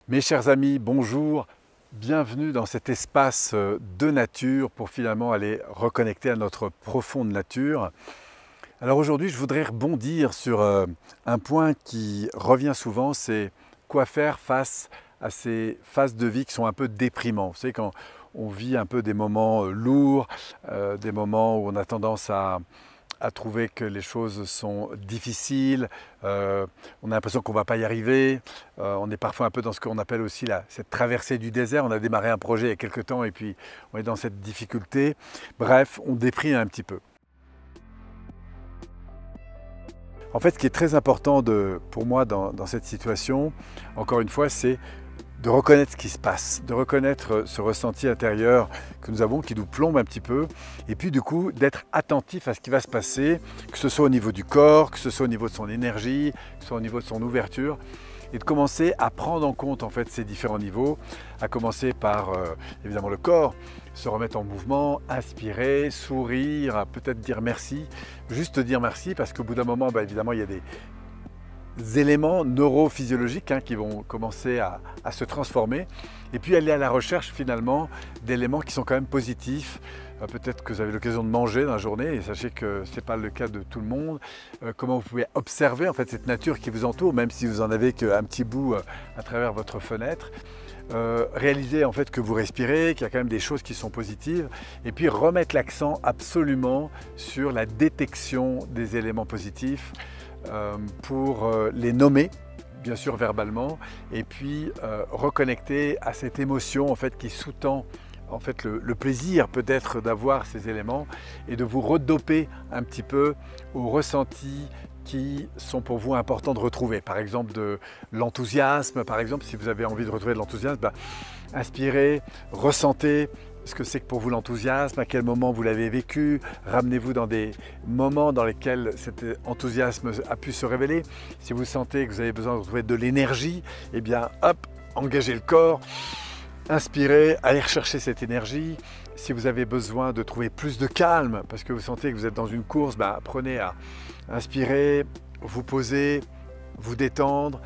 Mes chers amis, bonjour, bienvenue dans cet espace de nature pour finalement aller reconnecter à notre profonde nature. Alors aujourd'hui, je voudrais rebondir sur un point qui revient souvent, c'est quoi faire face à ces phases de vie qui sont un peu déprimants. Vous savez, quand on vit un peu des moments lourds, des moments où on a tendance à trouver que les choses sont difficiles, on a l'impression qu'on ne va pas y arriver, on est parfois un peu dans ce qu'on appelle aussi cette traversée du désert. On a démarré un projet il y a quelques temps et puis on est dans cette difficulté. Bref, on déprime un petit peu. En fait, ce qui est très important pour moi dans cette situation, encore une fois, c'est de reconnaître ce qui se passe, de reconnaître ce ressenti intérieur que nous avons, qui nous plombe un petit peu, et puis du coup d'être attentif à ce qui va se passer, que ce soit au niveau du corps, que ce soit au niveau de son énergie, que ce soit au niveau de son ouverture, et de commencer à prendre en compte en fait ces différents niveaux, à commencer par évidemment le corps, se remettre en mouvement, inspirer, sourire, peut-être dire merci, juste dire merci parce qu'au bout d'un moment, évidemment, il y a des éléments neurophysiologiques qui vont commencer à se transformer et puis aller à la recherche finalement d'éléments qui sont quand même positifs. Peut-être que vous avez l'occasion de manger dans la journée et sachez que ce n'est pas le cas de tout le monde. Comment vous pouvez observer en fait cette nature qui vous entoure, même si vous en avez qu'un petit bout à travers votre fenêtre. Réaliser en fait que vous respirez, qu'il y a quand même des choses qui sont positives et puis remettre l'accent absolument sur la détection des éléments positifs pour les nommer, bien sûr verbalement, et puis reconnecter à cette émotion en fait qui sous-tend en fait le plaisir peut-être d'avoir ces éléments et de vous redoper un petit peu aux ressentis qui sont pour vous importants de retrouver. Par exemple de l'enthousiasme, par exemple si vous avez envie de retrouver de l'enthousiasme, inspirez, ressentez ce que c'est que pour vous l'enthousiasme, à quel moment vous l'avez vécu, ramenez-vous dans des moments dans lesquels cet enthousiasme a pu se révéler. Si vous sentez que vous avez besoin de retrouver de l'énergie, eh bien hop, engagez le corps, inspirez, allez rechercher cette énergie. Si vous avez besoin de trouver plus de calme, parce que vous sentez que vous êtes dans une course, apprenez à inspirer, vous poser, vous détendre.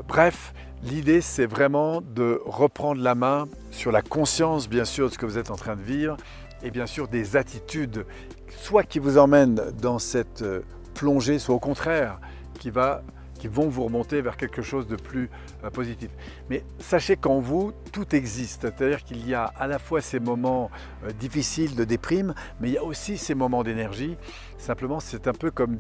Bref, l'idée c'est vraiment de reprendre la main sur la conscience bien sûr de ce que vous êtes en train de vivre et bien sûr des attitudes, soit qui vous emmènent dans cette plongée, soit au contraire qui vont vous remonter vers quelque chose de plus positif. Mais sachez qu'en vous, tout existe, c'est-à-dire qu'il y a à la fois ces moments difficiles de déprime, mais il y a aussi ces moments d'énergie. Simplement, c'est un peu comme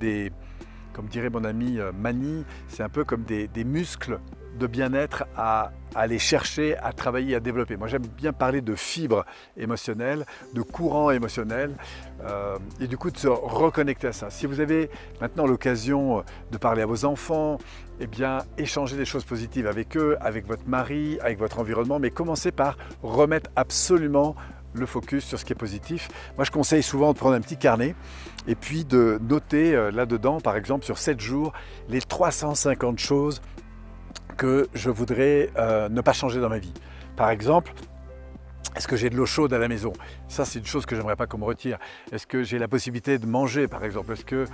comme dirait mon ami Mani, c'est un peu comme des muscles de bien-être à aller chercher, à travailler, à développer. Moi j'aime bien parler de fibres émotionnelles, de courants émotionnels et du coup de se reconnecter à ça. Si vous avez maintenant l'occasion de parler à vos enfants, eh bien échanger des choses positives avec eux, avec votre mari, avec votre environnement, mais commencez par remettre absolument le focus sur ce qui est positif. Moi je conseille souvent de prendre un petit carnet et puis de noter là-dedans, par exemple sur 7 jours, les 350 choses que je voudrais ne pas changer dans ma vie. Par exemple, est-ce que j'ai de l'eau chaude à la maison? Ça, c'est une chose que j'aimerais pas qu'on me retire. Est-ce que j'ai la possibilité de manger, par exemple? Est-ce que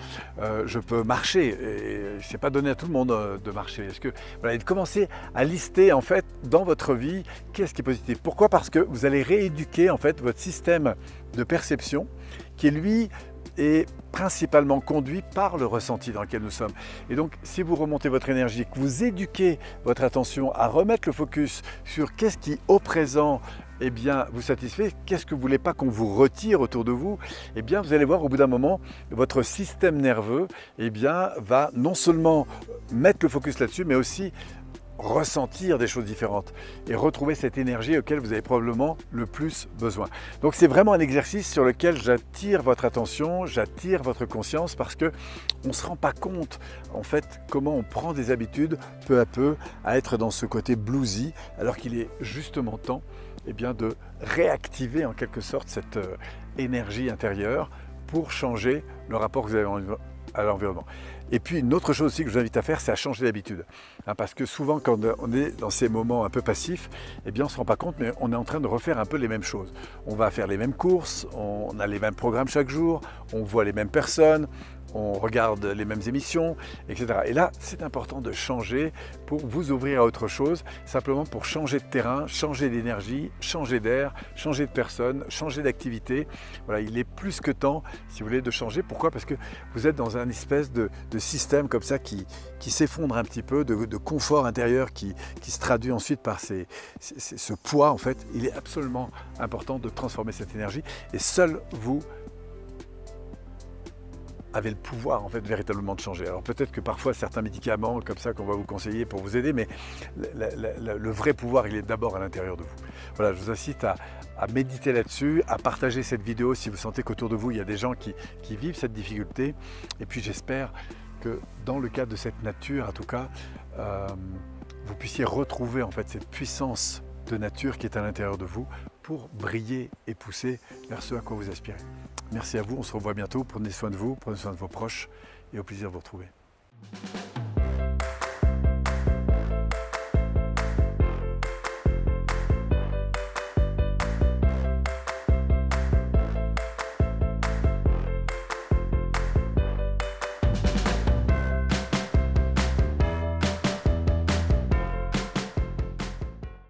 je peux marcher? Et c'est pas donné à tout le monde de marcher. Est-ce que voilà, et de commencer à lister en fait dans votre vie qu'est-ce qui est positif. Pourquoi? Parce que vous allez rééduquer en fait votre système de perception qui lui est principalement conduit par le ressenti dans lequel nous sommes. Et donc, si vous remontez votre énergie, que vous éduquez votre attention à remettre le focus sur qu'est-ce qui, au présent, eh bien, vous satisfait, qu'est-ce que vous ne voulez pas qu'on vous retire autour de vous, eh bien, vous allez voir au bout d'un moment, votre système nerveux, eh bien, va non seulement mettre le focus là-dessus, mais aussi ressentir des choses différentes et retrouver cette énergie auquel vous avez probablement le plus besoin. Donc c'est vraiment un exercice sur lequel j'attire votre attention, j'attire votre conscience parce que on ne se rend pas compte en fait comment on prend des habitudes peu à peu à être dans ce côté bluesy alors qu'il est justement temps de réactiver en quelque sorte cette énergie intérieure pour changer le rapport que vous avez à l'environnement. Et puis une autre chose aussi que je vous invite à faire, c'est à changer d'habitude. Parce que souvent quand on est dans ces moments un peu passifs, eh bien on ne se rend pas compte, mais on est en train de refaire un peu les mêmes choses. On va faire les mêmes courses, on a les mêmes programmes chaque jour, on voit les mêmes personnes, on regarde les mêmes émissions, etc. Et là, c'est important de changer pour vous ouvrir à autre chose, simplement pour changer de terrain, changer d'énergie, changer d'air, changer de personne, changer d'activité. Voilà, il est plus que temps, si vous voulez, de changer. Pourquoi? Parce que vous êtes dans un espèce de système comme ça qui s'effondre un petit peu, de confort intérieur qui se traduit ensuite par ce poids. En fait, il est absolument important de transformer cette énergie et seul vous avez le pouvoir en fait véritablement de changer. Alors peut-être que parfois certains médicaments comme ça qu'on va vous conseiller pour vous aider, mais le vrai pouvoir il est d'abord à l'intérieur de vous. Voilà, je vous incite à méditer là-dessus, à partager cette vidéo si vous sentez qu'autour de vous il y a des gens qui vivent cette difficulté. Et puis j'espère que dans le cadre de cette nature, en tout cas, vous puissiez retrouver en fait cette puissance de nature qui est à l'intérieur de vous pour briller et pousser vers ce à quoi vous aspirez. Merci à vous, on se revoit bientôt, prenez soin de vous, prenez soin de vos proches et au plaisir de vous retrouver.